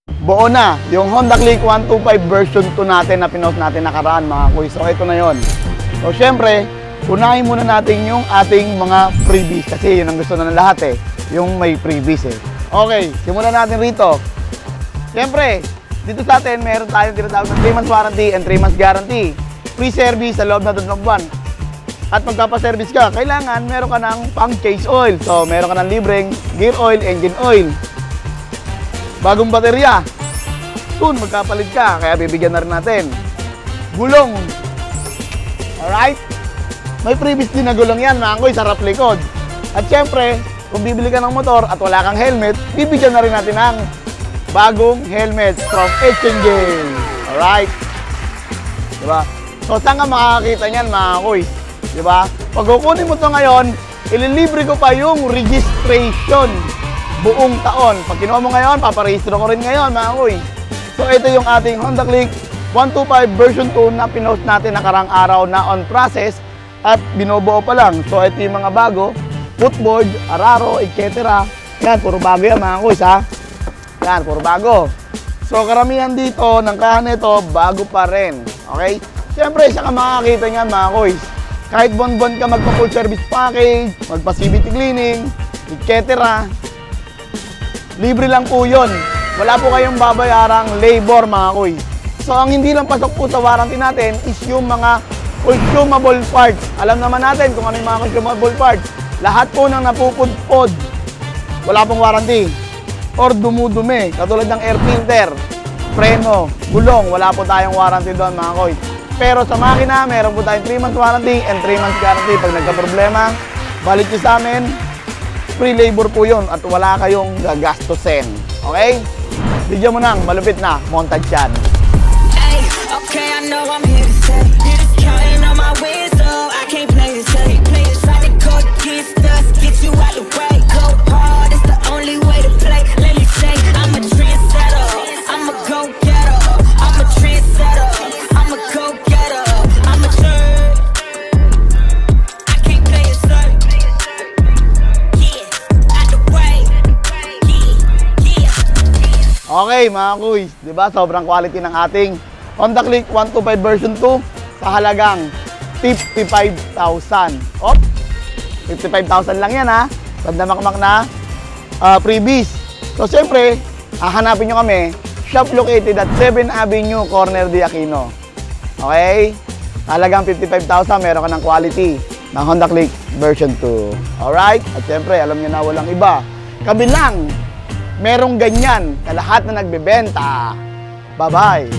Buo na yung Honda Click 125 version 2 natin na pinost natin nakaraan mga kuy. So ito na yon. So syempre, unahin muna natin yung ating mga freebies kasi yun ang gusto na ng lahat yung may freebies Okay, simulan natin rito. Syempre, dito sa atin meron tayong tinatawag ng 3 months warranty and 3 months guarantee. Free service sa loob na 2 buwan. At magpapaservice ka, kailangan meron ka ng pang change oil. So meron ka ng libreng gear oil, engine oil. Bagong baterya. Soon, magkapalit ka. Kaya bibigyan na rin natin. Gulong. Alright? May previous din na gulong yan, mga kuy, sa harap likod. At syempre, kung bibili ka ng motor at wala kang helmet, bibigyan na rin natin ng bagong helmet from H&J. Alright? Diba? So, saan ka makakakita niyan, mga kuy? Diba? Pag kukunin mo ito ngayon, ililibre ko pa yung registration. Buong taon. Pag kinuha mo ngayon, paparehistro ko rin ngayon, mga kuy. So, ito yung ating Honda Click 125 version 2 na pinost natin nakarang araw na on process at binubuo pa lang. So, ito yung mga bago, footboard, araro, etc. Yan, puro bago yan, mga kuy, ha? Yan, puro bago. So, karamihan dito ng kahan nito, bago pa rin. Okay? Siyempre, siya ka makakita niyan, mga kuy. Kahit bon-bon ka magpa-full service package, magpa-CVT cleaning, etc. Libre lang po yun. Wala po kayong babayarang labor, mga kuy. So, ang hindi lang pasok po sa warranty natin is yung mga consumable parts. Alam naman natin kung ano yung mga consumable parts. Lahat po ng napupudpod, wala pong warranty. Or dumudumi, katulad ng air filter, preno, gulong, wala po tayong warranty doon, mga kuy. Pero sa makina, meron po tayong 3 months warranty and 3 months guarantee. Pag nagka-problema, balik nyo sa amin. Free labor po yun at wala kayong gagastusin. Okay? Bigyan mo nang malupit na montage yan. Hey, okay, I know I'm here to stay. You're just counting on my wins, so I can't play it safe. Play it try to go against us, get you out the way. Go hard, it's the only way to play. Let me say, I'm a trendsetter. I'm a go-getter. I'm a trendsetter. I'm a go-getter. I'm a trend. I can't play it safe. Okay, mga kuy, di ba? Sobrang quality ng ating Honda Click 125 version 2 sa halagang 55,000. Op, 55,000 lang yan, ha? Tanda makmak na freebies. So, siyempre, hahanapin nyo kami, shop located at 7 Avenue, Corner de Aquino. Okay? Halagang 55,000, meron ka ng quality ng Honda Click version 2. Alright? At siyempre, alam nyo na walang iba. Kami lang merong ganyan na lahat na nagbebenta. Bye-bye!